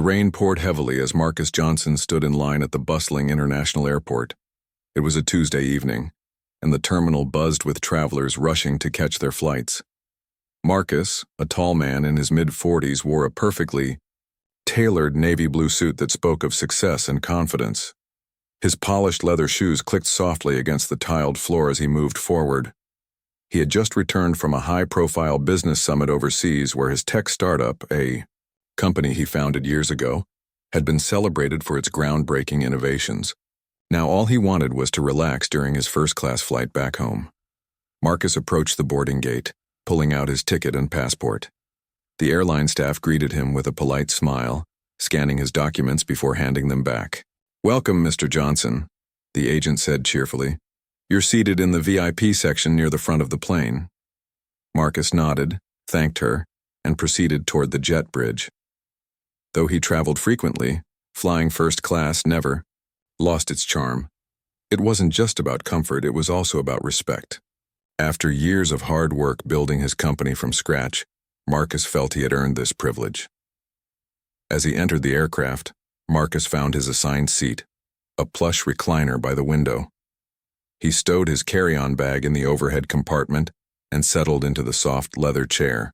The rain poured heavily as Marcus Johnson stood in line at the bustling international airport. It was a Tuesday evening, and the terminal buzzed with travelers rushing to catch their flights. Marcus, a tall man in his mid-40s, wore a perfectly tailored navy blue suit that spoke of success and confidence. His polished leather shoes clicked softly against the tiled floor as he moved forward. He had just returned from a high-profile business summit overseas where his tech startup, a company he founded years ago, had been celebrated for its groundbreaking innovations. Now all he wanted was to relax during his first-class flight back home. Marcus approached the boarding gate, pulling out his ticket and passport. The airline staff greeted him with a polite smile, scanning his documents before handing them back. "Welcome, Mr. Johnson," the agent said cheerfully. "You're seated in the VIP section near the front of the plane." Marcus nodded, thanked her, and proceeded toward the jet bridge. Though he traveled frequently, flying first class never lost its charm. It wasn't just about comfort, it was also about respect. After years of hard work building his company from scratch, Marcus felt he had earned this privilege. As he entered the aircraft, Marcus found his assigned seat, a plush recliner by the window. He stowed his carry-on bag in the overhead compartment and settled into the soft leather chair.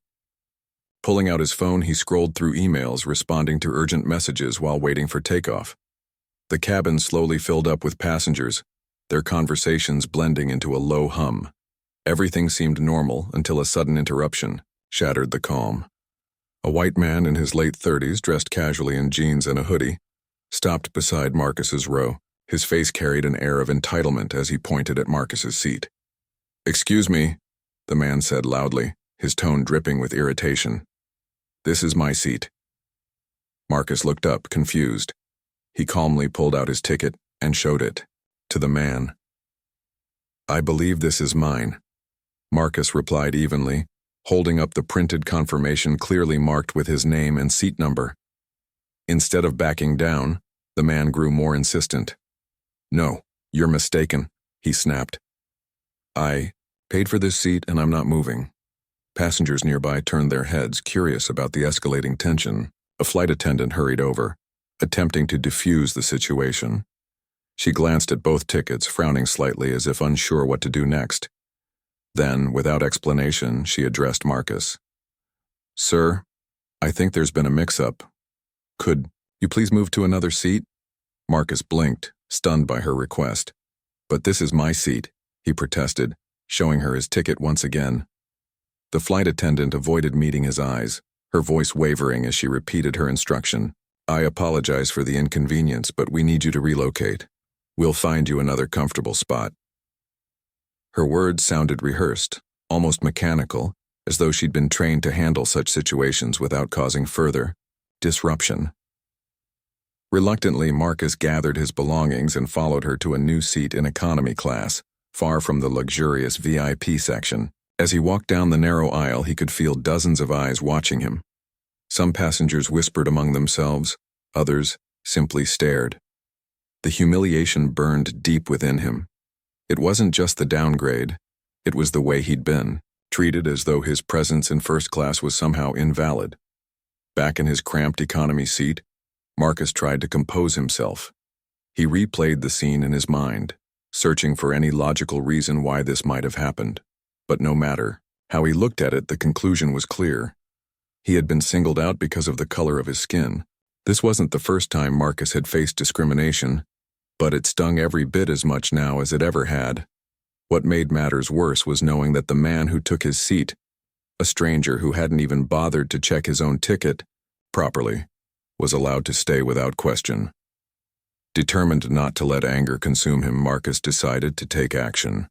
Pulling out his phone, he scrolled through emails, responding to urgent messages while waiting for takeoff. The cabin slowly filled up with passengers, their conversations blending into a low hum. Everything seemed normal until a sudden interruption shattered the calm. A white man in his late 30s, dressed casually in jeans and a hoodie, stopped beside Marcus's row. His face carried an air of entitlement as he pointed at Marcus's seat. "Excuse me," the man said loudly, his tone dripping with irritation. "This is my seat." Marcus looked up, confused. He calmly pulled out his ticket and showed it to the man. "I believe this is mine," Marcus replied evenly, holding up the printed confirmation clearly marked with his name and seat number. Instead of backing down, the man grew more insistent. "No, you're mistaken," he snapped. "I paid for this seat and I'm not moving." Passengers nearby turned their heads, curious about the escalating tension. A flight attendant hurried over, attempting to defuse the situation. She glanced at both tickets, frowning slightly as if unsure what to do next. Then, without explanation, she addressed Marcus. "Sir, I think there's been a mix-up. Could you please move to another seat?" Marcus blinked, stunned by her request. "But this is my seat," he protested, showing her his ticket once again. The flight attendant avoided meeting his eyes, her voice wavering as she repeated her instruction. "I apologize for the inconvenience, but we need you to relocate. We'll find you another comfortable spot." Her words sounded rehearsed, almost mechanical, as though she'd been trained to handle such situations without causing further disruption. Reluctantly, Marcus gathered his belongings and followed her to a new seat in economy class, far from the luxurious VIP section. As he walked down the narrow aisle, he could feel dozens of eyes watching him. Some passengers whispered among themselves, others simply stared. The humiliation burned deep within him. It wasn't just the downgrade, it was the way he'd been, treated as though his presence in first class was somehow invalid. Back in his cramped economy seat, Marcus tried to compose himself. He replayed the scene in his mind, searching for any logical reason why this might have happened. But no matter how he looked at it, the conclusion was clear. He had been singled out because of the color of his skin. This wasn't the first time Marcus had faced discrimination, but it stung every bit as much now as it ever had. What made matters worse was knowing that the man who took his seat, a stranger who hadn't even bothered to check his own ticket properly, was allowed to stay without question. Determined not to let anger consume him, Marcus decided to take action.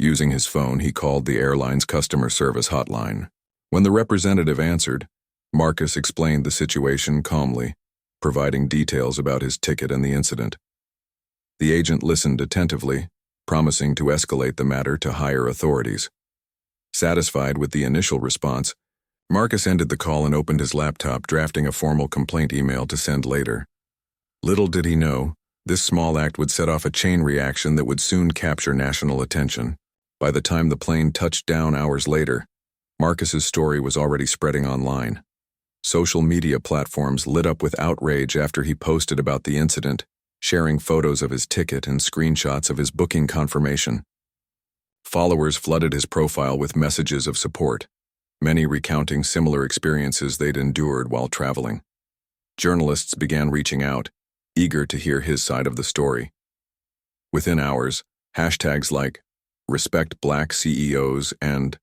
Using his phone, he called the airline's customer service hotline. When the representative answered, Marcus explained the situation calmly, providing details about his ticket and the incident. The agent listened attentively, promising to escalate the matter to higher authorities. Satisfied with the initial response, Marcus ended the call and opened his laptop, drafting a formal complaint email to send later. Little did he know, this small act would set off a chain reaction that would soon capture national attention. By the time the plane touched down hours later, Marcus's story was already spreading online. Social media platforms lit up with outrage after he posted about the incident, sharing photos of his ticket and screenshots of his booking confirmation. Followers flooded his profile with messages of support, many recounting similar experiences they'd endured while traveling. Journalists began reaching out, eager to hear his side of the story. Within hours, hashtags like Respect Black CEOs and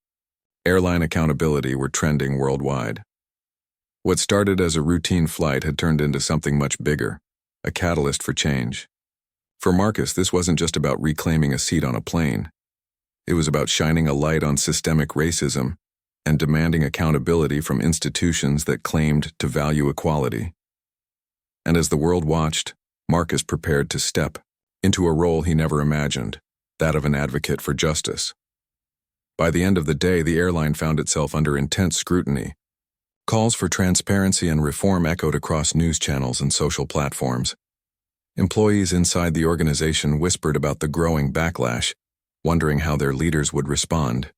Airline Accountability were trending worldwide. What started as a routine flight had turned into something much bigger, a catalyst for change. For Marcus, this wasn't just about reclaiming a seat on a plane. It was about shining a light on systemic racism and demanding accountability from institutions that claimed to value equality. And as the world watched, Marcus prepared to step into a role he never imagined, that of an advocate for justice. By the end of the day, the airline found itself under intense scrutiny. Calls for transparency and reform echoed across news channels and social platforms. Employees inside the organization whispered about the growing backlash, wondering how their leaders would respond.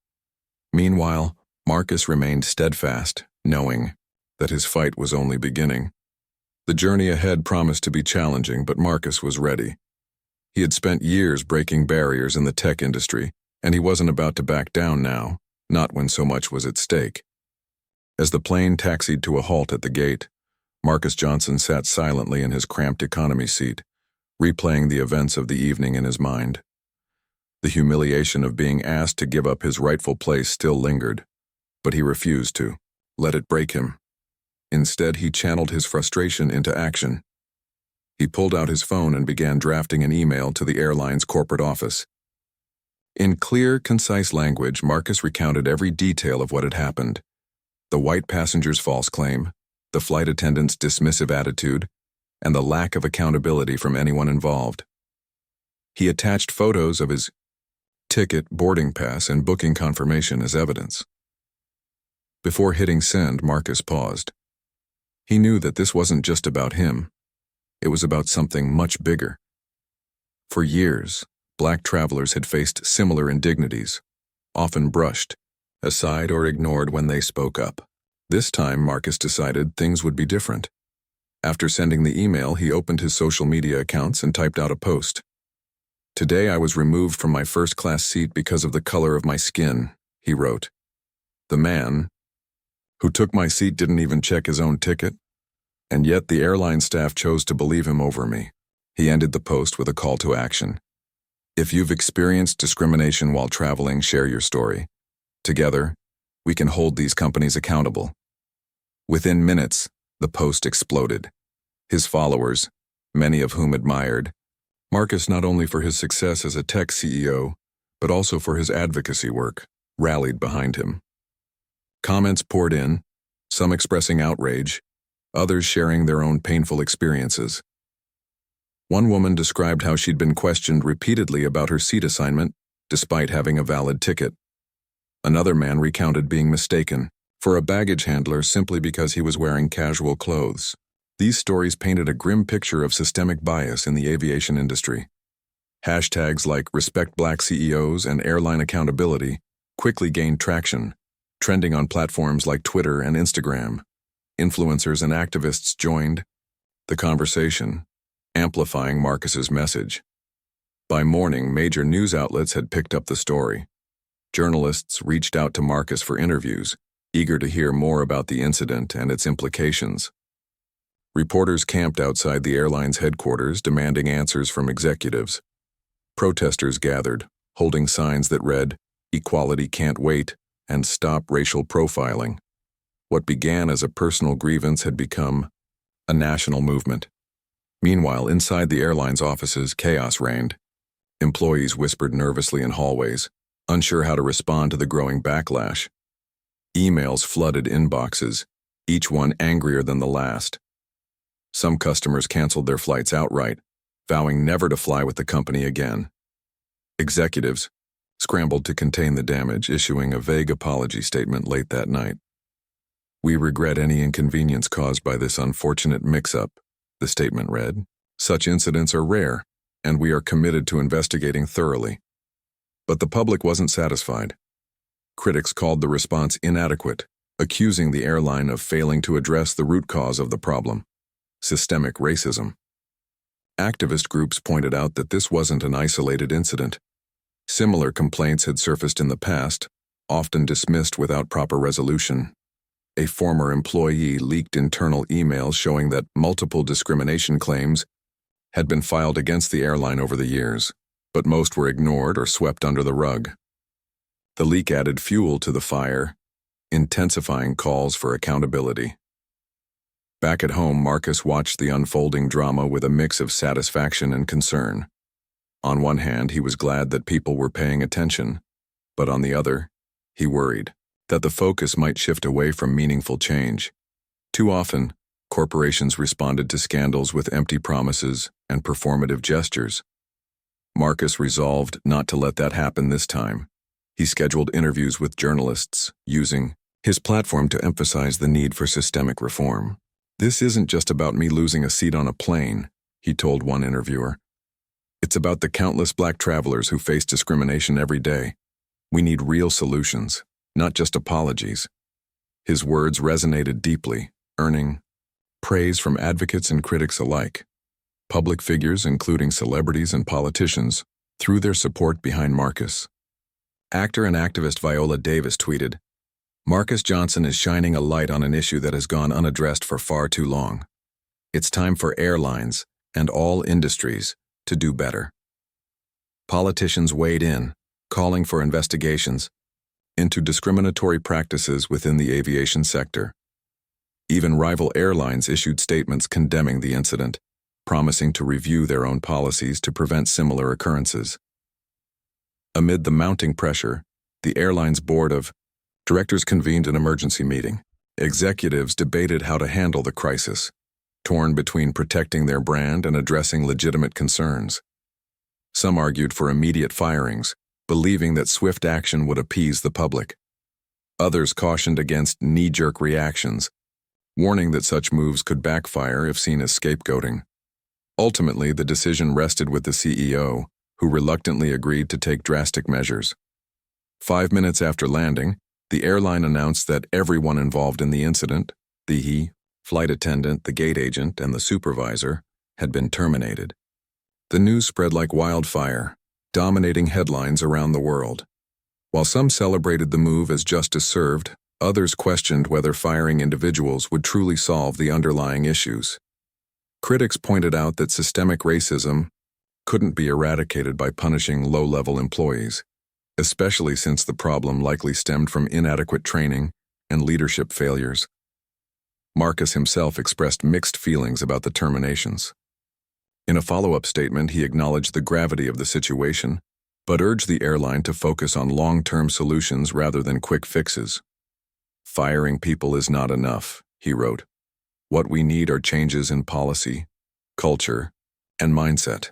Meanwhile, Marcus remained steadfast, knowing that his fight was only beginning. The journey ahead promised to be challenging, but Marcus was ready. He had spent years breaking barriers in the tech industry, and he wasn't about to back down now, not when so much was at stake. As the plane taxied to a halt at the gate, Marcus Johnson sat silently in his cramped economy seat, replaying the events of the evening in his mind. The humiliation of being asked to give up his rightful place still lingered, but he refused to let it break him. Instead, he channeled his frustration into action. He pulled out his phone and began drafting an email to the airline's corporate office. In clear, concise language, Marcus recounted every detail of what had happened. The white passenger's false claim, the flight attendant's dismissive attitude, and the lack of accountability from anyone involved. He attached photos of his ticket, boarding pass, and booking confirmation as evidence. Before hitting send, Marcus paused. He knew that this wasn't just about him. It was about something much bigger. For years, Black travelers had faced similar indignities, often brushed aside or ignored when they spoke up. This time, Marcus decided things would be different. After sending the email, he opened his social media accounts and typed out a post. "Today I was removed from my first-class seat because of the color of my skin," he wrote. "The man who took my seat didn't even check his own ticket, and yet the airline staff chose to believe him over me." He ended the post with a call to action. If you've experienced discrimination while traveling, share your story. Together, we can hold these companies accountable. Within minutes, the post exploded. His followers, many of whom admired Marcus not only for his success as a tech CEO, but also for his advocacy work, rallied behind him. Comments poured in, some expressing outrage, others sharing their own painful experiences. One woman described how she'd been questioned repeatedly about her seat assignment, despite having a valid ticket. Another man recounted being mistaken for a baggage handler simply because he was wearing casual clothes. These stories painted a grim picture of systemic bias in the aviation industry. Hashtags like Respect Black CEOs and Airline Accountability quickly gained traction, trending on platforms like Twitter and Instagram. Influencers and activists joined the conversation, amplifying Marcus's message. By morning, major news outlets had picked up the story. Journalists reached out to Marcus for interviews, eager to hear more about the incident and its implications. Reporters camped outside the airline's headquarters, demanding answers from executives. Protesters gathered, holding signs that read, "Equality can't wait," and "Stop racial profiling." What began as a personal grievance had become a national movement. Meanwhile, inside the airline's offices, chaos reigned. Employees whispered nervously in hallways, unsure how to respond to the growing backlash. Emails flooded inboxes, each one angrier than the last. Some customers canceled their flights outright, vowing never to fly with the company again. Executives scrambled to contain the damage, issuing a vague apology statement late that night. "We regret any inconvenience caused by this unfortunate mix-up," the statement read. "Such incidents are rare, and we are committed to investigating thoroughly." But the public wasn't satisfied. Critics called the response inadequate, accusing the airline of failing to address the root cause of the problem: systemic racism. Activist groups pointed out that this wasn't an isolated incident. Similar complaints had surfaced in the past, often dismissed without proper resolution. A former employee leaked internal emails showing that multiple discrimination claims had been filed against the airline over the years, but most were ignored or swept under the rug. The leak added fuel to the fire, intensifying calls for accountability. Back at home, Marcus watched the unfolding drama with a mix of satisfaction and concern. On one hand, he was glad that people were paying attention, but on the other, he worried that the focus might shift away from meaningful change. Too often, corporations responded to scandals with empty promises and performative gestures. Marcus resolved not to let that happen this time. He scheduled interviews with journalists, using his platform to emphasize the need for systemic reform. "This isn't just about me losing a seat on a plane," he told one interviewer. "It's about the countless Black travelers who face discrimination every day. We need real solutions, not just apologies." His words resonated deeply, earning praise from advocates and critics alike. Public figures, including celebrities and politicians, threw their support behind Marcus. Actor and activist Viola Davis tweeted, "Marcus Johnson is shining a light on an issue that has gone unaddressed for far too long. It's time for airlines and all industries to do better." Politicians weighed in, calling for investigations into discriminatory practices within the aviation sector. Even rival airlines issued statements condemning the incident, promising to review their own policies to prevent similar occurrences. Amid the mounting pressure, the airline's board of directors convened an emergency meeting. Executives debated how to handle the crisis, torn between protecting their brand and addressing legitimate concerns. Some argued for immediate firings, believing that swift action would appease the public. Others cautioned against knee-jerk reactions, warning that such moves could backfire if seen as scapegoating. Ultimately, the decision rested with the CEO, who reluctantly agreed to take drastic measures. 5 minutes after landing, the airline announced that everyone involved in the incident, the flight attendant, the gate agent, and the supervisor, had been terminated. The news spread like wildfire, dominating headlines around the world. While some celebrated the move as justice served, others questioned whether firing individuals would truly solve the underlying issues. Critics pointed out that systemic racism couldn't be eradicated by punishing low-level employees, especially since the problem likely stemmed from inadequate training and leadership failures. Marcus himself expressed mixed feelings about the terminations. In a follow-up statement, he acknowledged the gravity of the situation, but urged the airline to focus on long-term solutions rather than quick fixes. "Firing people is not enough," he wrote. "What we need are changes in policy, culture, and mindset.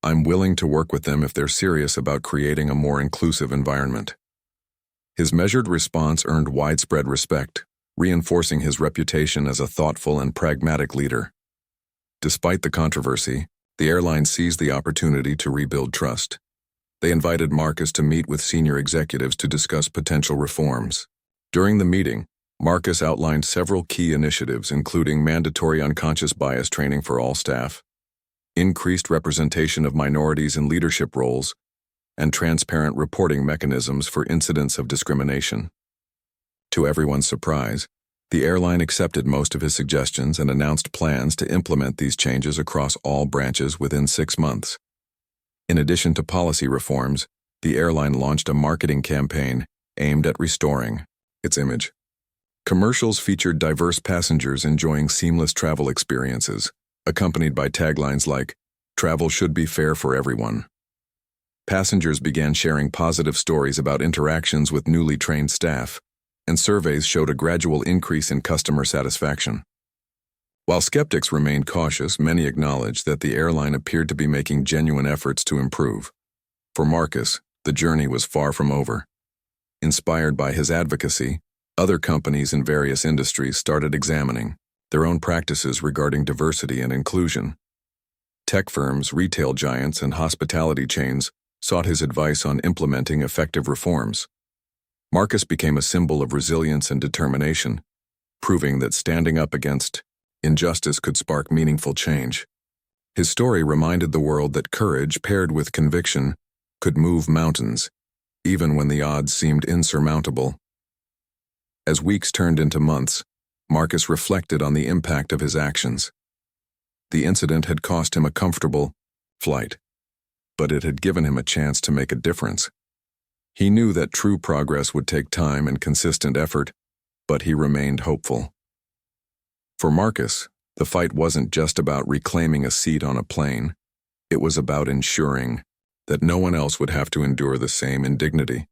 I'm willing to work with them if they're serious about creating a more inclusive environment." His measured response earned widespread respect, reinforcing his reputation as a thoughtful and pragmatic leader. Despite the controversy, the airline seized the opportunity to rebuild trust. They invited Marcus to meet with senior executives to discuss potential reforms. During the meeting, Marcus outlined several key initiatives, including mandatory unconscious bias training for all staff, increased representation of minorities in leadership roles, and transparent reporting mechanisms for incidents of discrimination. To everyone's surprise, the airline accepted most of his suggestions and announced plans to implement these changes across all branches within 6 months. In addition to policy reforms, the airline launched a marketing campaign aimed at restoring its image. Commercials featured diverse passengers enjoying seamless travel experiences, accompanied by taglines like, "Travel should be fair for everyone." Passengers began sharing positive stories about interactions with newly trained staff, and surveys showed a gradual increase in customer satisfaction. While skeptics remained cautious, many acknowledged that the airline appeared to be making genuine efforts to improve. For Marcus, the journey was far from over. Inspired by his advocacy, other companies in various industries started examining their own practices regarding diversity and inclusion. Tech firms, retail giants, and hospitality chains sought his advice on implementing effective reforms. Marcus became a symbol of resilience and determination, proving that standing up against injustice could spark meaningful change. His story reminded the world that courage paired with conviction could move mountains, even when the odds seemed insurmountable. As weeks turned into months, Marcus reflected on the impact of his actions. The incident had cost him a comfortable flight, but it had given him a chance to make a difference. He knew that true progress would take time and consistent effort, but he remained hopeful. For Marcus, the fight wasn't just about reclaiming a seat on a plane. It was about ensuring that no one else would have to endure the same indignity.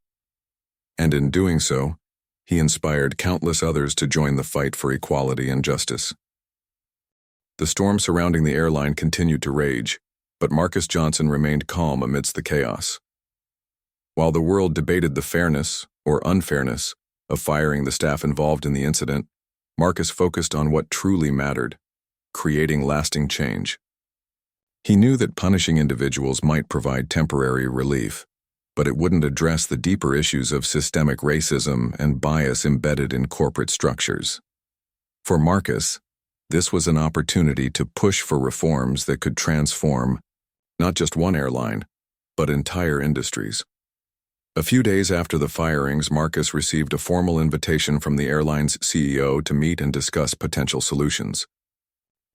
And in doing so, he inspired countless others to join the fight for equality and justice. The storm surrounding the airline continued to rage, but Marcus Johnson remained calm amidst the chaos. While the world debated the fairness or unfairness of firing the staff involved in the incident, Marcus focused on what truly mattered: creating lasting change. He knew that punishing individuals might provide temporary relief, but it wouldn't address the deeper issues of systemic racism and bias embedded in corporate structures. For Marcus, this was an opportunity to push for reforms that could transform not just one airline, but entire industries. A few days after the firings, Marcus received a formal invitation from the airline's CEO to meet and discuss potential solutions.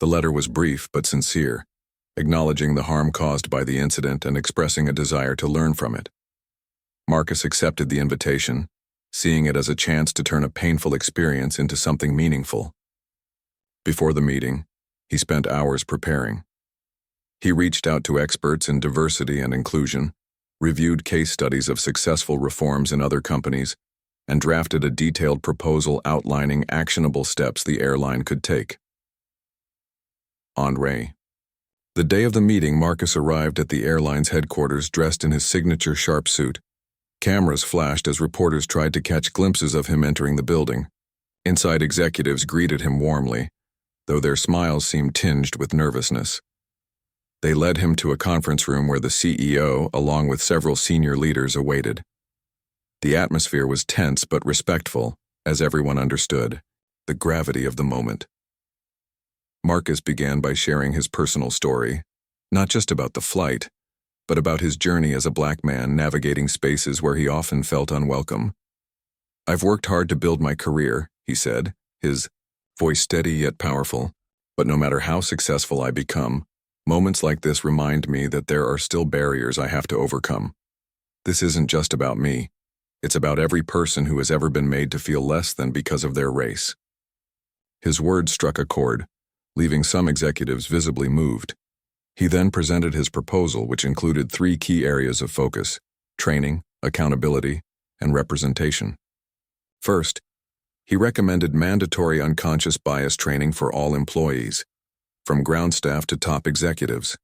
The letter was brief but sincere, acknowledging the harm caused by the incident and expressing a desire to learn from it. Marcus accepted the invitation, seeing it as a chance to turn a painful experience into something meaningful. Before the meeting, he spent hours preparing. He reached out to experts in diversity and inclusion, reviewed case studies of successful reforms in other companies, and drafted a detailed proposal outlining actionable steps the airline could take. Andre. The day of the meeting, Marcus arrived at the airline's headquarters dressed in his signature sharp suit. Cameras flashed as reporters tried to catch glimpses of him entering the building. Inside executives greeted him warmly, though their smiles seemed tinged with nervousness. They led him to a conference room where the CEO, along with several senior leaders, awaited. The atmosphere was tense but respectful, as everyone understood the gravity of the moment. Marcus began by sharing his personal story, not just about the flight, but about his journey as a black man navigating spaces where he often felt unwelcome. "I've worked hard to build my career," he said, his voice steady yet powerful, "but no matter how successful I become, moments like this remind me that there are still barriers I have to overcome. This isn't just about me. It's about every person who has ever been made to feel less than because of their race." His words struck a chord, leaving some executives visibly moved. He then presented his proposal, which included 3 key areas of focus: training, accountability, and representation. First, he recommended mandatory unconscious bias training for all employees, from ground staff to top executives.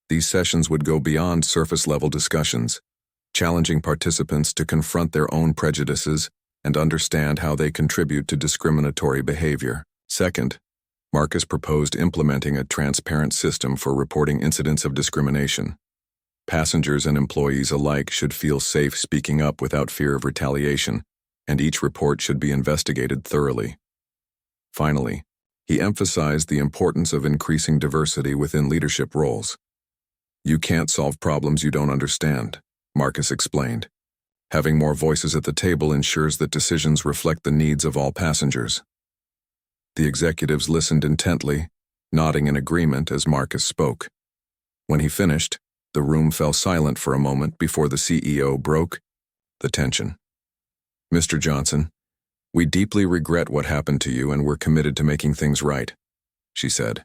These sessions would go beyond surface-level discussions, challenging participants to confront their own prejudices and understand how they contribute to discriminatory behavior. Second, Marcus proposed implementing a transparent system for reporting incidents of discrimination. Passengers and employees alike should feel safe speaking up without fear of retaliation, and each report should be investigated thoroughly. Finally, he emphasized the importance of increasing diversity within leadership roles. "You can't solve problems you don't understand," Marcus explained. "Having more voices at the table ensures that decisions reflect the needs of all passengers." The executives listened intently, nodding in agreement as Marcus spoke. When he finished, the room fell silent for a moment before the CEO broke the tension. "Mr. Johnson, we deeply regret what happened to you and we're committed to making things right," she said.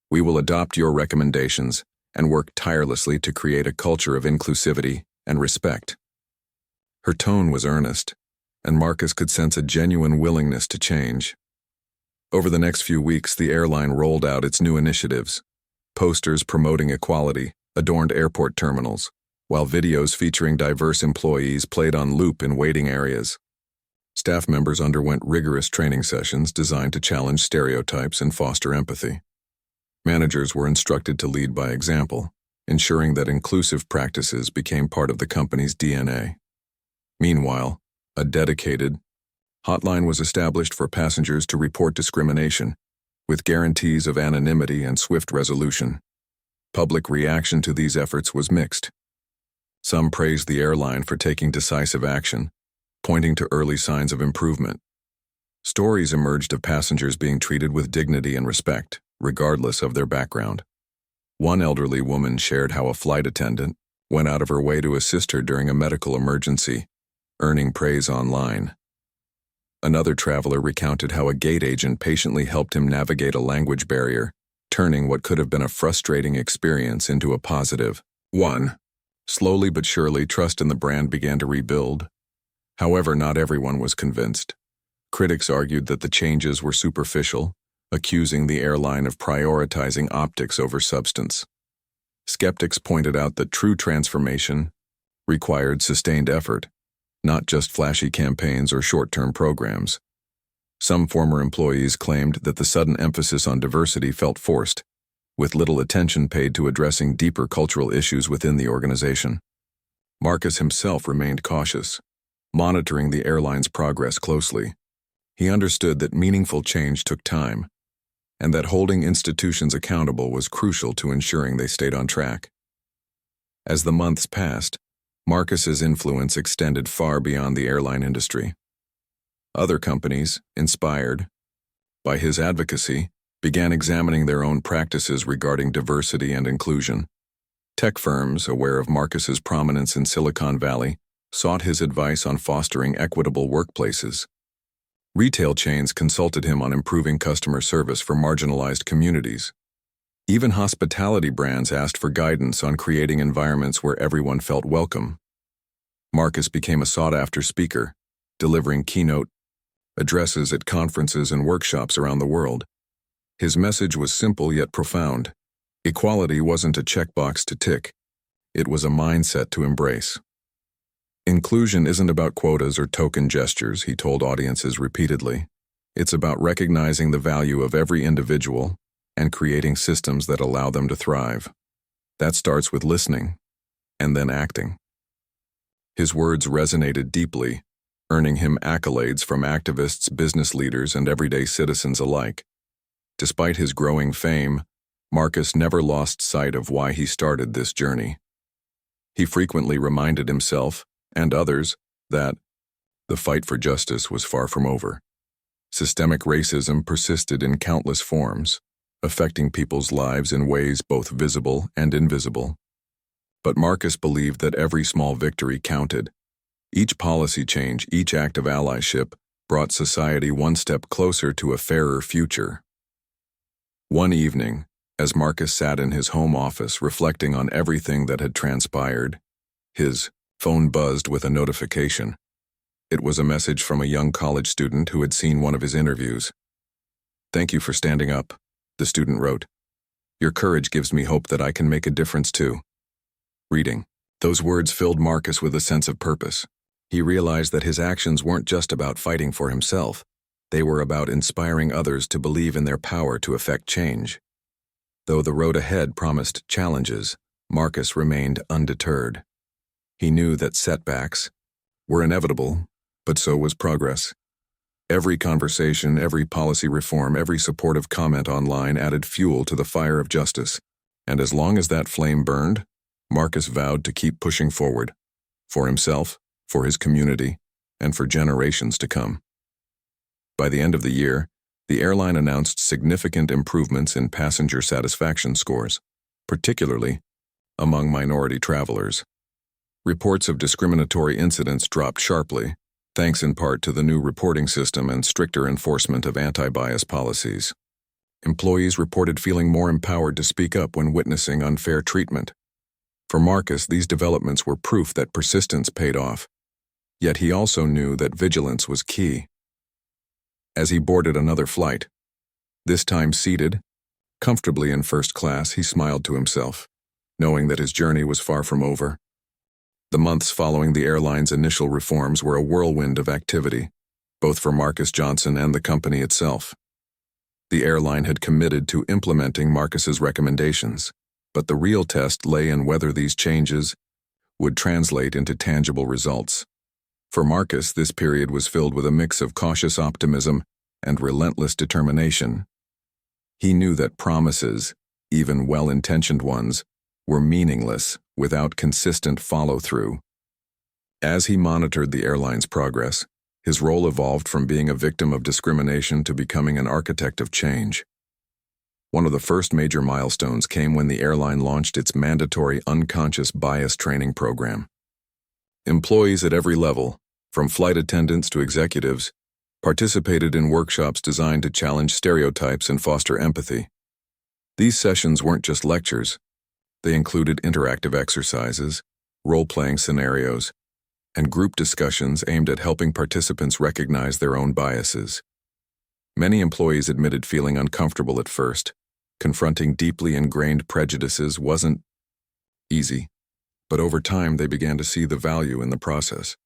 "We will adopt your recommendations and work tirelessly to create a culture of inclusivity and respect." Her tone was earnest, and Marcus could sense a genuine willingness to change. Over the next few weeks, the airline rolled out its new initiatives. Posters promoting equality adorned airport terminals, while videos featuring diverse employees played on loop in waiting areas. Staff members underwent rigorous training sessions designed to challenge stereotypes and foster empathy. Managers were instructed to lead by example, ensuring that inclusive practices became part of the company's DNA. Meanwhile, A dedicated hotline was established for passengers to report discrimination, with guarantees of anonymity and swift resolution. Public reaction to these efforts was mixed. Some praised the airline for taking decisive action, pointing to early signs of improvement. Stories emerged of passengers being treated with dignity and respect, regardless of their background. One elderly woman shared how a flight attendant went out of her way to assist her during a medical emergency, earning praise online. Another traveler recounted how a gate agent patiently helped him navigate a language barrier, turning what could have been a frustrating experience into a positive one. Slowly but surely, trust in the brand began to rebuild. However, not everyone was convinced. Critics argued that the changes were superficial, accusing the airline of prioritizing optics over substance. Skeptics pointed out that true transformation required sustained effort, not just flashy campaigns or short-term programs. Some former employees claimed that the sudden emphasis on diversity felt forced, with little attention paid to addressing deeper cultural issues within the organization. Marcus himself remained cautious, monitoring the airline's progress closely. He understood that meaningful change took time, and that holding institutions accountable was crucial to ensuring they stayed on track. As the months passed, Marcus's influence extended far beyond the airline industry. Other companies, inspired by his advocacy, began examining their own practices regarding diversity and inclusion. Tech firms, aware of Marcus's prominence in Silicon Valley, sought his advice on fostering equitable workplaces. Retail chains consulted him on improving customer service for marginalized communities. Even hospitality brands asked for guidance on creating environments where everyone felt welcome. Marcus became a sought-after speaker, delivering keynote addresses at conferences and workshops around the world. His message was simple yet profound. Equality wasn't a checkbox to tick. It was a mindset to embrace. Inclusion isn't about quotas or token gestures, he told audiences repeatedly. It's about recognizing the value of every individual and creating systems that allow them to thrive. That starts with listening, and then acting. His words resonated deeply, earning him accolades from activists, business leaders, and everyday citizens alike. Despite his growing fame, Marcus never lost sight of why he started this journey. He frequently reminded himself and others that the fight for justice was far from over. Systemic racism persisted in countless forms, affecting people's lives in ways both visible and invisible. But Marcus believed that every small victory counted. Each policy change, each act of allyship brought society one step closer to a fairer future. One evening, as Marcus sat in his home office reflecting on everything that had transpired, his phone buzzed with a notification. It was a message from a young college student who had seen one of his interviews. "Thank you for standing up," the student wrote. "Your courage gives me hope that I can make a difference too." Reading those words filled Marcus with a sense of purpose. He realized that his actions weren't just about fighting for himself. They were about inspiring others to believe in their power to effect change. Though the road ahead promised challenges, Marcus remained undeterred. He knew that setbacks were inevitable, but so was progress. Every conversation, every policy reform, every supportive comment online added fuel to the fire of justice. And as long as that flame burned, Marcus vowed to keep pushing forward, for himself, for his community, and for generations to come. By the end of the year, the airline announced significant improvements in passenger satisfaction scores, particularly among minority travelers. Reports of discriminatory incidents dropped sharply, thanks in part to the new reporting system and stricter enforcement of anti-bias policies. Employees reported feeling more empowered to speak up when witnessing unfair treatment. For Marcus, these developments were proof that persistence paid off. Yet he also knew that vigilance was key. As he boarded another flight, this time seated comfortably in first class, he smiled to himself, knowing that his journey was far from over. The months following the airline's initial reforms were a whirlwind of activity, both for Marcus Johnson and the company itself. The airline had committed to implementing Marcus's recommendations, but the real test lay in whether these changes would translate into tangible results. For Marcus, this period was filled with a mix of cautious optimism and relentless determination. He knew that promises, even well-intentioned ones, were meaningless without consistent follow-through. As he monitored the airline's progress, his role evolved from being a victim of discrimination to becoming an architect of change. One of the first major milestones came when the airline launched its mandatory unconscious bias training program. Employees at every level, from flight attendants to executives, participated in workshops designed to challenge stereotypes and foster empathy. These sessions weren't just lectures. They included interactive exercises, role-playing scenarios, and group discussions aimed at helping participants recognize their own biases. Many employees admitted feeling uncomfortable at first. Confronting deeply ingrained prejudices wasn't easy, but over time they began to see the value in the process.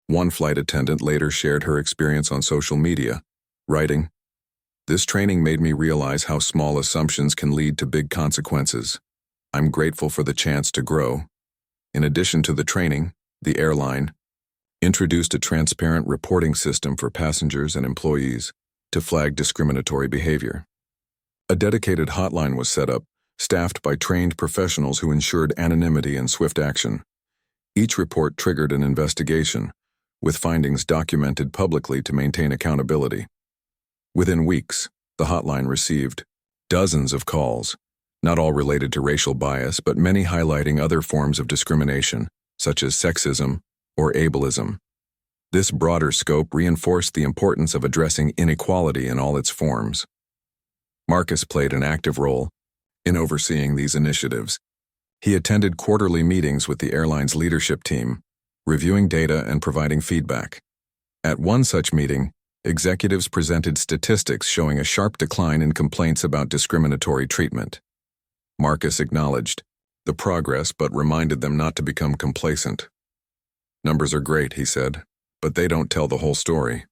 One flight attendant later shared her experience on social media, writing, "This training made me realize how small assumptions can lead to big consequences. I'm grateful for the chance to grow." In addition to the training, the airline introduced a transparent reporting system for passengers and employees to flag discriminatory behavior. A dedicated hotline was set up, staffed by trained professionals who ensured anonymity and swift action. Each report triggered an investigation, with findings documented publicly to maintain accountability. Within weeks, the hotline received dozens of calls, not all related to racial bias, but many highlighting other forms of discrimination, such as sexism or ableism. This broader scope reinforced the importance of addressing inequality in all its forms. Marcus played an active role in overseeing these initiatives. He attended quarterly meetings with the airline's leadership team, reviewing data and providing feedback. At one such meeting, executives presented statistics showing a sharp decline in complaints about discriminatory treatment. Marcus acknowledged the progress but reminded them not to become complacent. "Numbers are great," he said, "but they don't tell the whole story.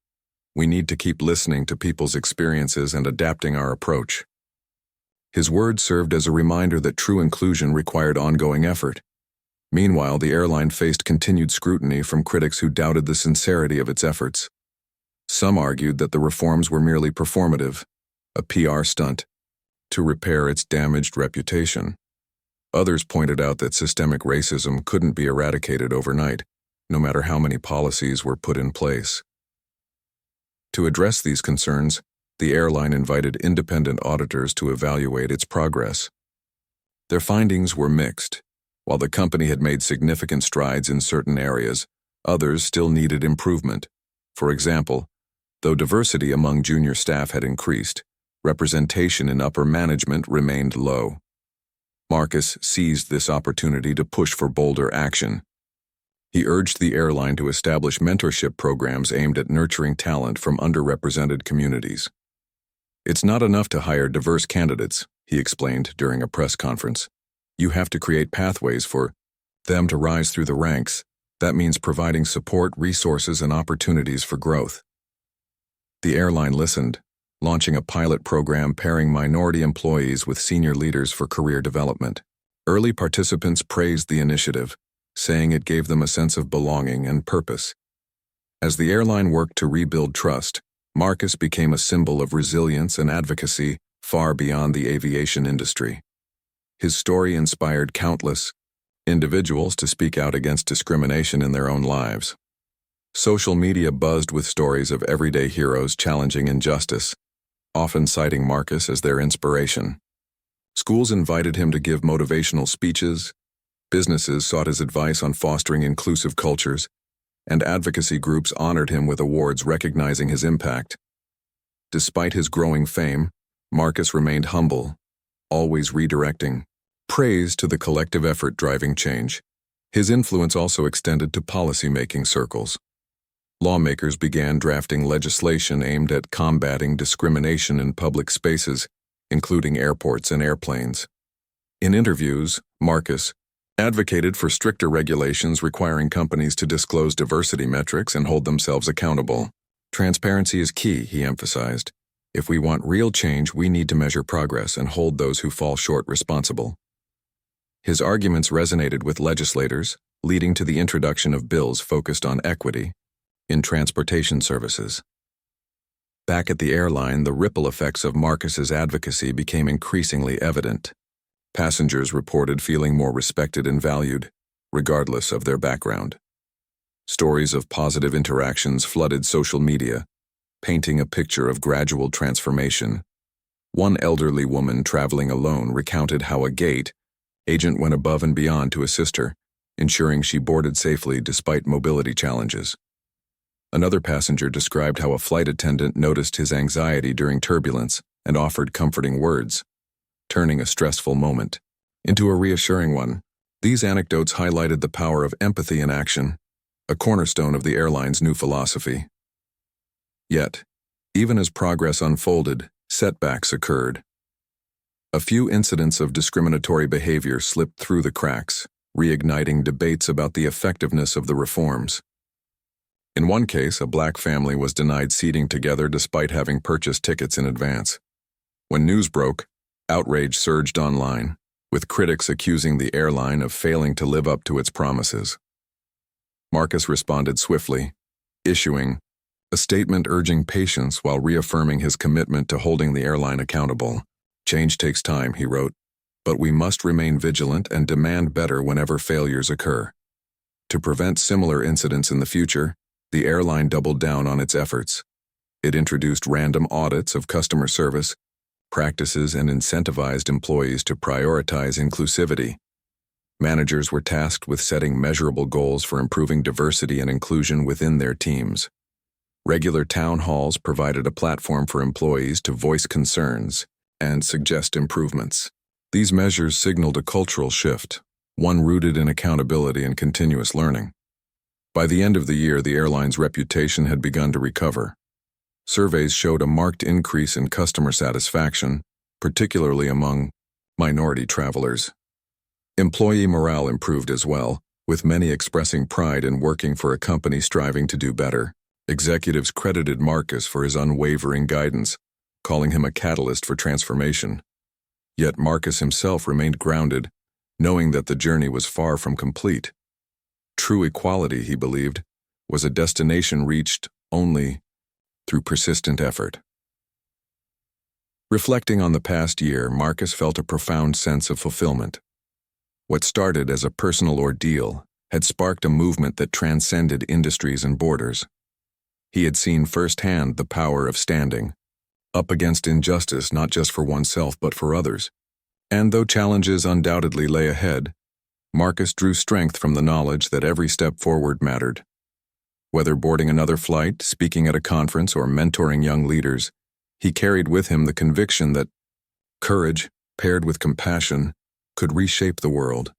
We need to keep listening to people's experiences and adapting our approach." His words served as a reminder that true inclusion required ongoing effort. Meanwhile, the airline faced continued scrutiny from critics who doubted the sincerity of its efforts. Some argued that the reforms were merely performative, a PR stunt, to repair its damaged reputation. Others pointed out that systemic racism couldn't be eradicated overnight, no matter how many policies were put in place. To address these concerns, the airline invited independent auditors to evaluate its progress. Their findings were mixed. While the company had made significant strides in certain areas, others still needed improvement. For example, though diversity among junior staff had increased, representation in upper management remained low. Marcus seized this opportunity to push for bolder action. He urged the airline to establish mentorship programs aimed at nurturing talent from underrepresented communities. "It's not enough to hire diverse candidates," he explained during a press conference. "You have to create pathways for them to rise through the ranks. That means providing support, resources, and opportunities for growth." The airline listened, launching a pilot program pairing minority employees with senior leaders for career development. Early participants praised the initiative, saying it gave them a sense of belonging and purpose. As the airline worked to rebuild trust, Marcus became a symbol of resilience and advocacy far beyond the aviation industry. His story inspired countless individuals to speak out against discrimination in their own lives. Social media buzzed with stories of everyday heroes challenging injustice, often citing Marcus as their inspiration. Schools invited him to give motivational speeches, businesses sought his advice on fostering inclusive cultures, and advocacy groups honored him with awards recognizing his impact. Despite his growing fame, Marcus remained humble, always redirecting praise to the collective effort driving change. His influence also extended to policy-making circles. Lawmakers began drafting legislation aimed at combating discrimination in public spaces, including airports and airplanes. In interviews, Marcus advocated for stricter regulations requiring companies to disclose diversity metrics and hold themselves accountable. "Transparency is key," he emphasized. "If we want real change, we need to measure progress and hold those who fall short responsible." His arguments resonated with legislators, leading to the introduction of bills focused on equity, in transportation services. Back at the airline, the ripple effects of Marcus's advocacy became increasingly evident. Passengers reported feeling more respected and valued, regardless of their background. Stories of positive interactions flooded social media, painting a picture of gradual transformation. One elderly woman traveling alone recounted how a gate agent went above and beyond to assist her, ensuring she boarded safely despite mobility challenges. Another passenger described how a flight attendant noticed his anxiety during turbulence and offered comforting words, turning a stressful moment into a reassuring one. These anecdotes highlighted the power of empathy in action, a cornerstone of the airline's new philosophy. Yet, even as progress unfolded, setbacks occurred. A few incidents of discriminatory behavior slipped through the cracks, reigniting debates about the effectiveness of the reforms. In one case, a black family was denied seating together despite having purchased tickets in advance. When news broke, outrage surged online, with critics accusing the airline of failing to live up to its promises. Marcus responded swiftly, issuing a statement urging patience while reaffirming his commitment to holding the airline accountable. "Change takes time," he wrote, "but we must remain vigilant and demand better whenever failures occur." To prevent similar incidents in the future, the airline doubled down on its efforts. It introduced random audits of customer service practices and incentivized employees to prioritize inclusivity. Managers were tasked with setting measurable goals for improving diversity and inclusion within their teams. Regular town halls provided a platform for employees to voice concerns and suggest improvements. These measures signaled a cultural shift, one rooted in accountability and continuous learning. By the end of the year, the airline's reputation had begun to recover. Surveys showed a marked increase in customer satisfaction, particularly among minority travelers. Employee morale improved as well, with many expressing pride in working for a company striving to do better. Executives credited Marcus for his unwavering guidance, calling him a catalyst for transformation. Yet Marcus himself remained grounded, knowing that the journey was far from complete. True equality, he believed, was a destination reached only through persistent effort. Reflecting on the past year, Marcus felt a profound sense of fulfillment. What started as a personal ordeal had sparked a movement that transcended industries and borders. He had seen firsthand the power of standing up against injustice, not just for oneself but for others. And though challenges undoubtedly lay ahead, Marcus drew strength from the knowledge that every step forward mattered. Whether boarding another flight, speaking at a conference, or mentoring young leaders, he carried with him the conviction that courage, paired with compassion, could reshape the world.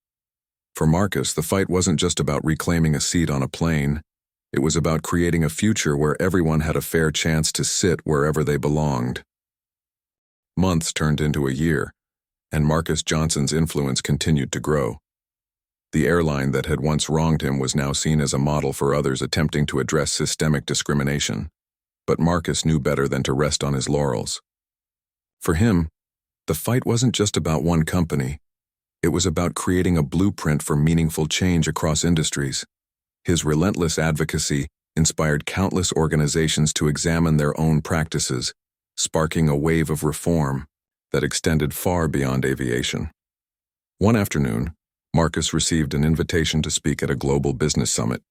For Marcus, the fight wasn't just about reclaiming a seat on a plane. It was about creating a future where everyone had a fair chance to sit wherever they belonged. Months turned into a year, and Marcus Johnson's influence continued to grow. The airline that had once wronged him was now seen as a model for others attempting to address systemic discrimination. But Marcus knew better than to rest on his laurels. For him, the fight wasn't just about one company. It was about creating a blueprint for meaningful change across industries. His relentless advocacy inspired countless organizations to examine their own practices, sparking a wave of reform that extended far beyond aviation. One afternoon, Marcus received an invitation to speak at a global business summit,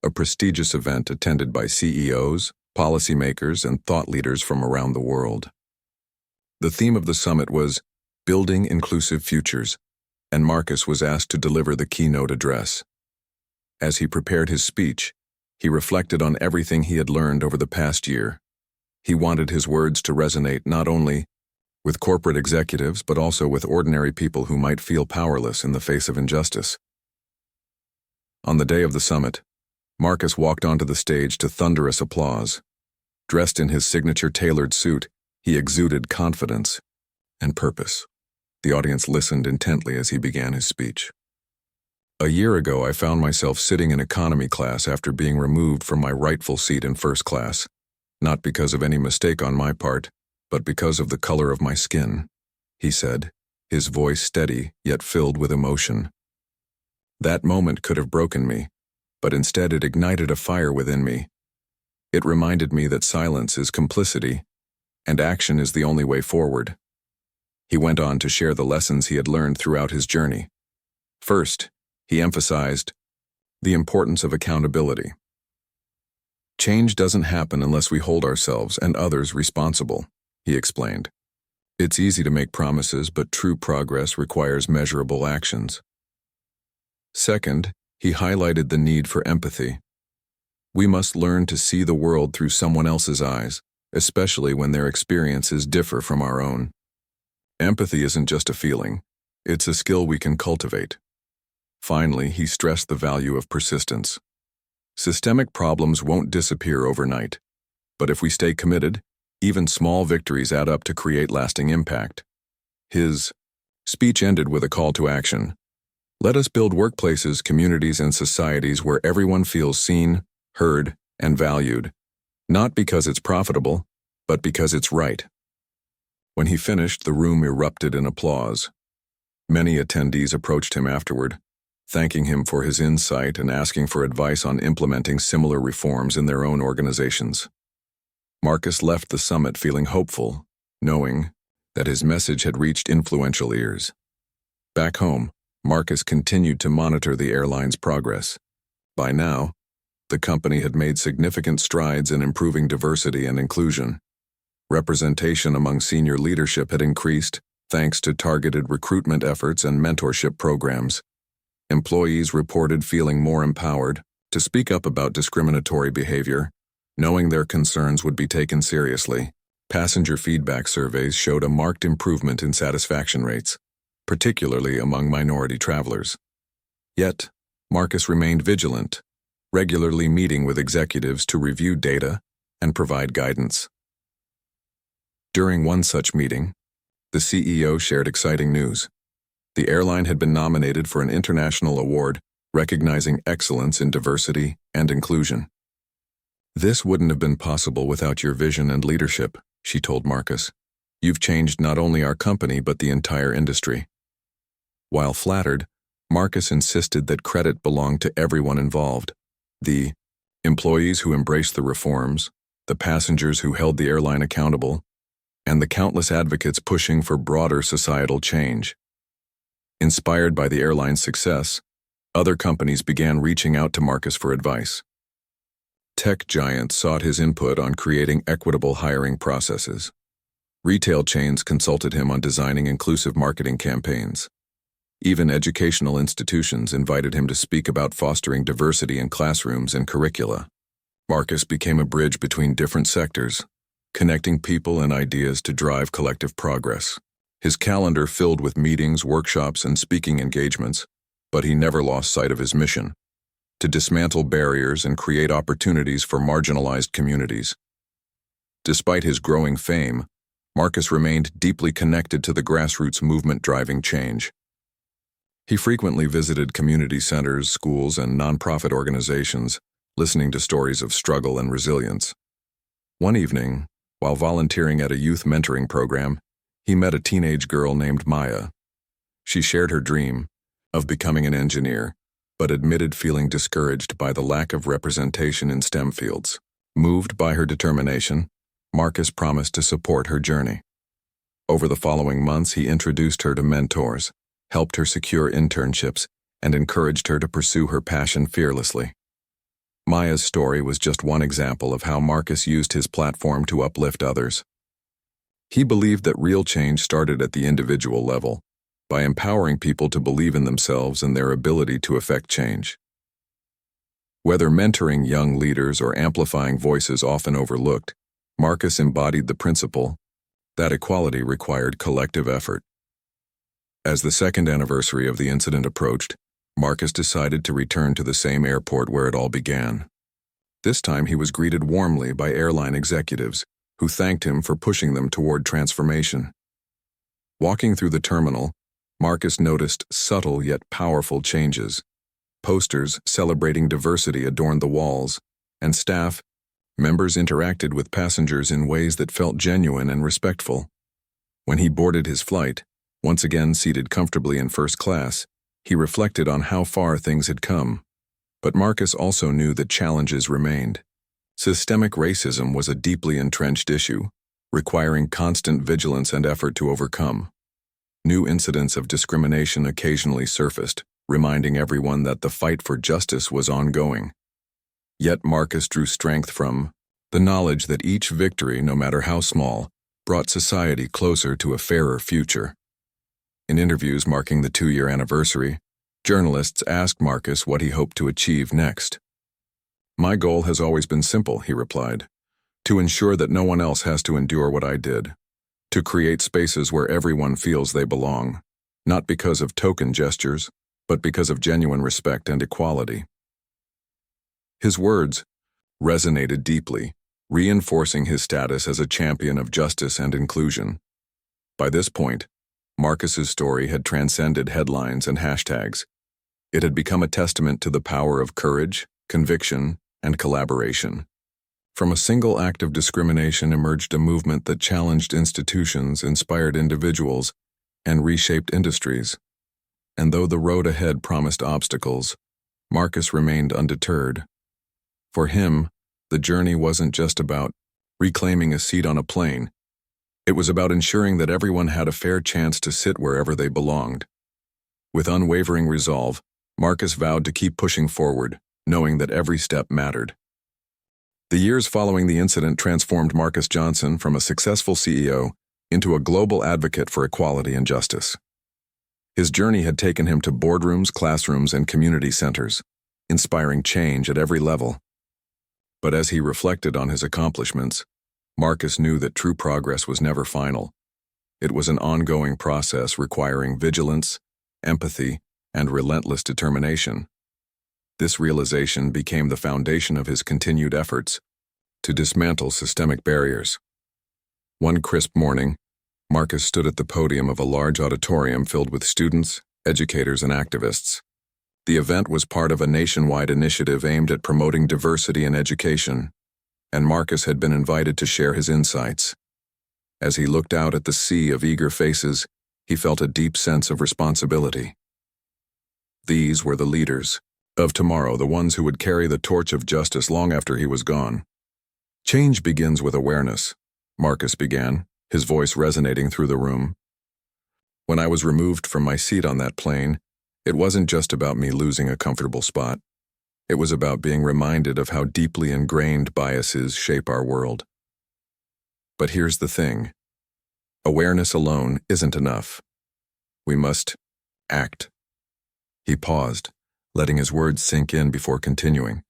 a prestigious event attended by CEOs, policymakers, and thought leaders from around the world. The theme of the summit was Building Inclusive Futures, and Marcus was asked to deliver the keynote address. As he prepared his speech, he reflected on everything he had learned over the past year. He wanted his words to resonate not only with corporate executives but also with ordinary people who might feel powerless in the face of injustice. On the day of the summit, Marcus walked onto the stage to thunderous applause. Dressed in his signature tailored suit, he exuded confidence and purpose. The audience listened intently as he began his speech. "A year ago, I found myself sitting in economy class after being removed from my rightful seat in first class, not because of any mistake on my part, but because of the color of my skin," he said, his voice steady yet filled with emotion. "That moment could have broken me, but instead it ignited a fire within me, It reminded me that silence is complicity, and action is the only way forward. He went on to share the lessons he had learned throughout his journey. First, he emphasized the importance of accountability. Change doesn't happen unless we hold ourselves and others responsible, he explained. It's easy to make promises, but true progress requires measurable actions. Second, he highlighted the need for empathy. We must learn to see the world through someone else's eyes, especially when their experiences differ from our own. Empathy isn't just a feeling, it's a skill we can cultivate. Finally, he stressed the value of persistence. Systemic problems won't disappear overnight, but if we stay committed, even small victories add up to create lasting impact. His speech ended with a call to action. Let us build workplaces, communities, and societies where everyone feels seen, heard, and valued, not because it's profitable, but because it's right. When he finished, the room erupted in applause. Many attendees approached him afterward, thanking him for his insight and asking for advice on implementing similar reforms in their own organizations. Marcus left the summit feeling hopeful, knowing that his message had reached influential ears. Back home, Marcus continued to monitor the airline's progress. By now, the company had made significant strides in improving diversity and inclusion. Representation among senior leadership had increased thanks to targeted recruitment efforts and mentorship programs. Employees reported feeling more empowered to speak up about discriminatory behavior, knowing their concerns would be taken seriously. Passenger feedback surveys showed a marked improvement in satisfaction rates, particularly among minority travelers. Yet, Marcus remained vigilant, regularly meeting with executives to review data and provide guidance. During one such meeting, the CEO shared exciting news. The airline had been nominated for an international award recognizing excellence in diversity and inclusion. This wouldn't have been possible without your vision and leadership, she told Marcus. You've changed not only our company but the entire industry. While flattered, Marcus insisted that credit belonged to everyone involved. The employees who embraced the reforms, the passengers who held the airline accountable, and the countless advocates pushing for broader societal change. Inspired by the airline's success, other companies began reaching out to Marcus for advice. Tech giants sought his input on creating equitable hiring processes. Retail chains consulted him on designing inclusive marketing campaigns. Even educational institutions invited him to speak about fostering diversity in classrooms and curricula. Marcus became a bridge between different sectors, connecting people and ideas to drive collective progress. His calendar filled with meetings, workshops, and speaking engagements, but he never lost sight of his mission: to dismantle barriers and create opportunities for marginalized communities. Despite his growing fame, Marcus remained deeply connected to the grassroots movement driving change. He frequently visited community centers, schools, and nonprofit organizations, listening to stories of struggle and resilience. One evening, while volunteering at a youth mentoring program, he met a teenage girl named Maya. She shared her dream of becoming an engineer, but admitted feeling discouraged by the lack of representation in STEM fields. Moved by her determination, Marcus promised to support her journey. Over the following months, he introduced her to mentors, helped her secure internships, and encouraged her to pursue her passion fearlessly. Maya's story was just one example of how Marcus used his platform to uplift others. He believed that real change started at the individual level, by empowering people to believe in themselves and their ability to affect change. Whether mentoring young leaders or amplifying voices often overlooked, Marcus embodied the principle that equality required collective effort. As the second anniversary of the incident approached, Marcus decided to return to the same airport where it all began. This time he was greeted warmly by airline executives, who thanked him for pushing them toward transformation. Walking through the terminal, Marcus noticed subtle yet powerful changes. Posters celebrating diversity adorned the walls, and staff members interacted with passengers in ways that felt genuine and respectful. When he boarded his flight, once again seated comfortably in first class, he reflected on how far things had come. But Marcus also knew that challenges remained. Systemic racism was a deeply entrenched issue, requiring constant vigilance and effort to overcome. New incidents of discrimination occasionally surfaced, reminding everyone that the fight for justice was ongoing. Yet Marcus drew strength from the knowledge that each victory, no matter how small, brought society closer to a fairer future. In interviews marking the 2-year anniversary, journalists asked Marcus what he hoped to achieve next. "My goal has always been simple," he replied, "to ensure that no one else has to endure what I did, to create spaces where everyone feels they belong, not because of token gestures, but because of genuine respect and equality." His words resonated deeply, reinforcing his status as a champion of justice and inclusion. By this point, Marcus's story had transcended headlines and hashtags. It had become a testament to the power of courage, conviction, and collaboration. From a single act of discrimination emerged a movement that challenged institutions, inspired individuals, and reshaped industries. And though the road ahead promised obstacles, Marcus remained undeterred. For him, the journey wasn't just about reclaiming a seat on a plane. It was about ensuring that everyone had a fair chance to sit wherever they belonged. With unwavering resolve, Marcus vowed to keep pushing forward, knowing that every step mattered. The years following the incident transformed Marcus Johnson from a successful CEO into a global advocate for equality and justice. His journey had taken him to boardrooms, classrooms, and community centers, inspiring change at every level. But as he reflected on his accomplishments, Marcus knew that true progress was never final. It was an ongoing process requiring vigilance, empathy, and relentless determination. This realization became the foundation of his continued efforts to dismantle systemic barriers. One crisp morning, Marcus stood at the podium of a large auditorium filled with students, educators, and activists. The event was part of a nationwide initiative aimed at promoting diversity in education, and Marcus had been invited to share his insights. As he looked out at the sea of eager faces, he felt a deep sense of responsibility. These were the leaders of tomorrow, the ones who would carry the torch of justice long after he was gone. "Change begins with awareness," Marcus began, his voice resonating through the room. "When I was removed from my seat on that plane, it wasn't just about me losing a comfortable spot. It was about being reminded of how deeply ingrained biases shape our world. But here's the thing. Awareness alone isn't enough. We must act." He paused, letting his words sink in before continuing.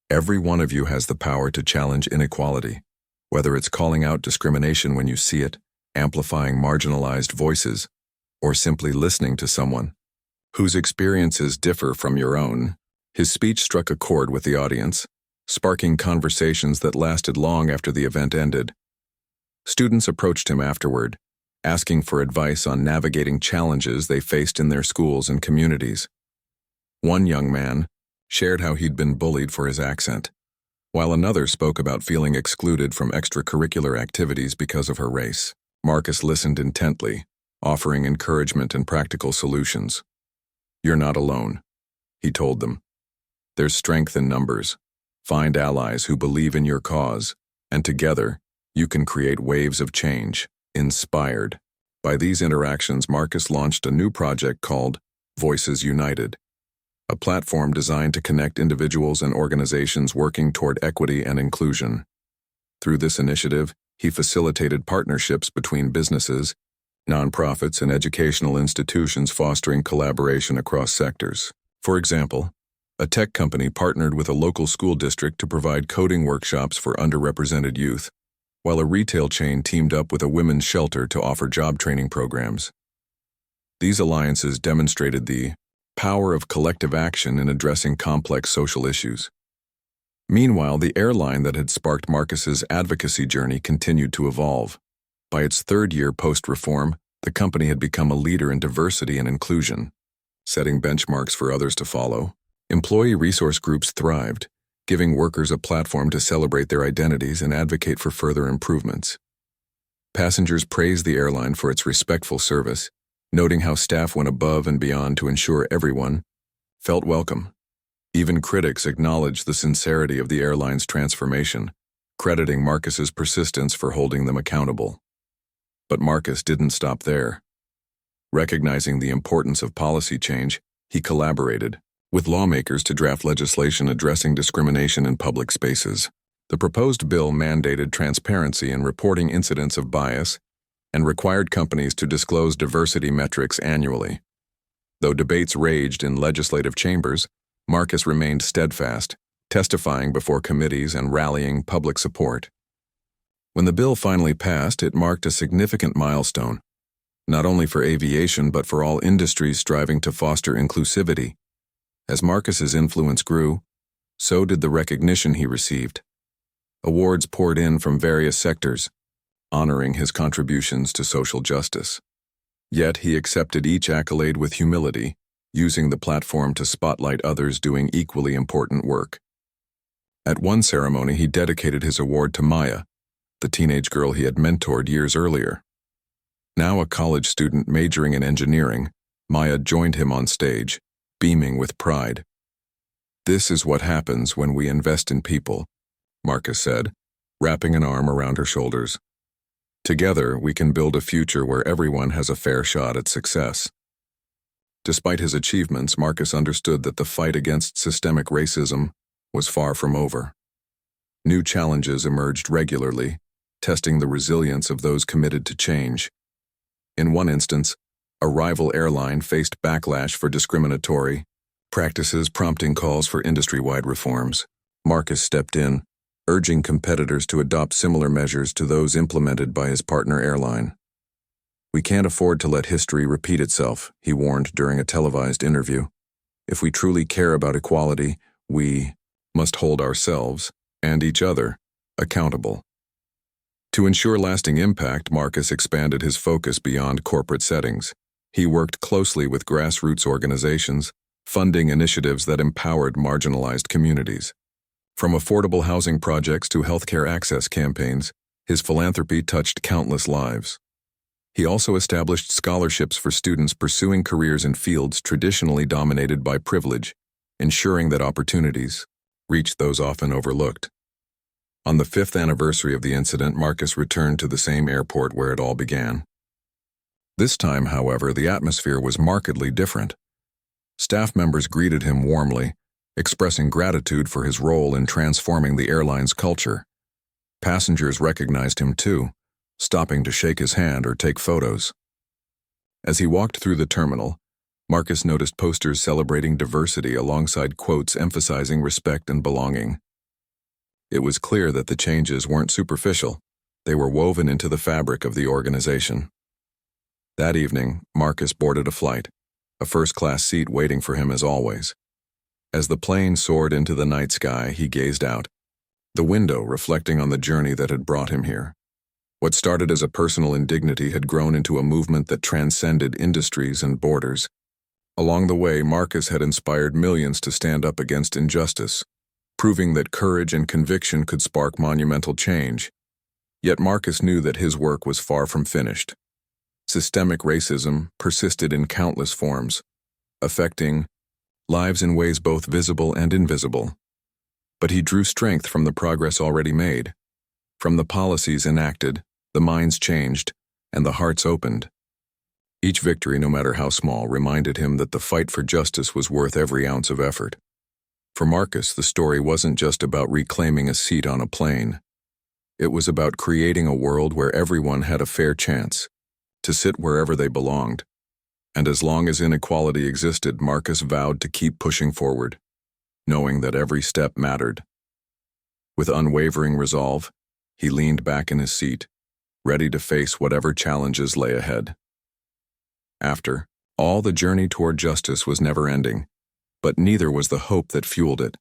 "Every one of you has the power to challenge inequality, whether it's calling out discrimination when you see it, amplifying marginalized voices, or simply listening to someone whose experiences differ from your own." His speech struck a chord with the audience, sparking conversations that lasted long after the event ended. Students approached him afterward, asking for advice on navigating challenges they faced in their schools and communities. One young man shared how he'd been bullied for his accent, while another spoke about feeling excluded from extracurricular activities because of her race. Marcus listened intently, offering encouragement and practical solutions. "You're not alone," he told them. "There's strength in numbers. Find allies who believe in your cause, and together, you can create waves of change." Inspired by these interactions, Marcus launched a new project called Voices United, a platform designed to connect individuals and organizations working toward equity and inclusion. Through this initiative, he facilitated partnerships between businesses, nonprofits, and educational institutions, fostering collaboration across sectors. For example, a tech company partnered with a local school district to provide coding workshops for underrepresented youth, while a retail chain teamed up with a women's shelter to offer job training programs. These alliances demonstrated the power of collective action in addressing complex social issues. Meanwhile, the airline that had sparked Marcus's advocacy journey continued to evolve. By its 3rd year post-reform, the company had become a leader in diversity and inclusion, setting benchmarks for others to follow. Employee resource groups thrived, giving workers a platform to celebrate their identities and advocate for further improvements. Passengers praised the airline for its respectful service, noting how staff went above and beyond to ensure everyone felt welcome. Even critics acknowledged the sincerity of the airline's transformation, crediting Marcus's persistence for holding them accountable. But Marcus didn't stop there. Recognizing the importance of policy change, he collaborated with lawmakers to draft legislation addressing discrimination in public spaces. The proposed bill mandated transparency in reporting incidents of bias and required companies to disclose diversity metrics annually. Though debates raged in legislative chambers, Marcus remained steadfast, testifying before committees and rallying public support. When the bill finally passed, it marked a significant milestone, not only for aviation but for all industries striving to foster inclusivity. As Marcus's influence grew, so did the recognition he received. Awards poured in from various sectors, honoring his contributions to social justice. Yet he accepted each accolade with humility, using the platform to spotlight others doing equally important work. At one ceremony, he dedicated his award to Maya, the teenage girl he had mentored years earlier. Now a college student majoring in engineering, Maya joined him on stage, beaming with pride. "This is what happens when we invest in people," Marcus said, wrapping an arm around her shoulders. "Together, we can build a future where everyone has a fair shot at success." Despite his achievements, Marcus understood that the fight against systemic racism was far from over. New challenges emerged regularly, testing the resilience of those committed to change. In one instance, a rival airline faced backlash for discriminatory practices, prompting calls for industry-wide reforms. Marcus stepped in, urging competitors to adopt similar measures to those implemented by his partner airline. "We can't afford to let history repeat itself," he warned during a televised interview. "If we truly care about equality, we must hold ourselves, and each other, accountable." To ensure lasting impact, Marcus expanded his focus beyond corporate settings. He worked closely with grassroots organizations, funding initiatives that empowered marginalized communities. From affordable housing projects to healthcare access campaigns, his philanthropy touched countless lives. He also established scholarships for students pursuing careers in fields traditionally dominated by privilege, ensuring that opportunities reached those often overlooked. On the 5th anniversary of the incident, Marcus returned to the same airport where it all began. This time, however, the atmosphere was markedly different. Staff members greeted him warmly, expressing gratitude for his role in transforming the airline's culture. Passengers recognized him too, stopping to shake his hand or take photos. As he walked through the terminal, Marcus noticed posters celebrating diversity alongside quotes emphasizing respect and belonging. It was clear that the changes weren't superficial. They were woven into the fabric of the organization. That evening, Marcus boarded a flight, a first-class seat waiting for him as always. As the plane soared into the night sky, he gazed out, the window reflecting on the journey that had brought him here. What started as a personal indignity had grown into a movement that transcended industries and borders. Along the way, Marcus had inspired millions to stand up against injustice, proving that courage and conviction could spark monumental change. Yet Marcus knew that his work was far from finished. Systemic racism persisted in countless forms, affecting lives in ways both visible and invisible. But he drew strength from the progress already made. From the policies enacted, the minds changed, and the hearts opened. Each victory, no matter how small, reminded him that the fight for justice was worth every ounce of effort. For Marcus, the story wasn't just about reclaiming a seat on a plane. It was about creating a world where everyone had a fair chance to sit wherever they belonged. And as long as inequality existed, Marcus vowed to keep pushing forward, knowing that every step mattered. With unwavering resolve, he leaned back in his seat, ready to face whatever challenges lay ahead. After all, the journey toward justice was never ending, but neither was the hope that fueled it.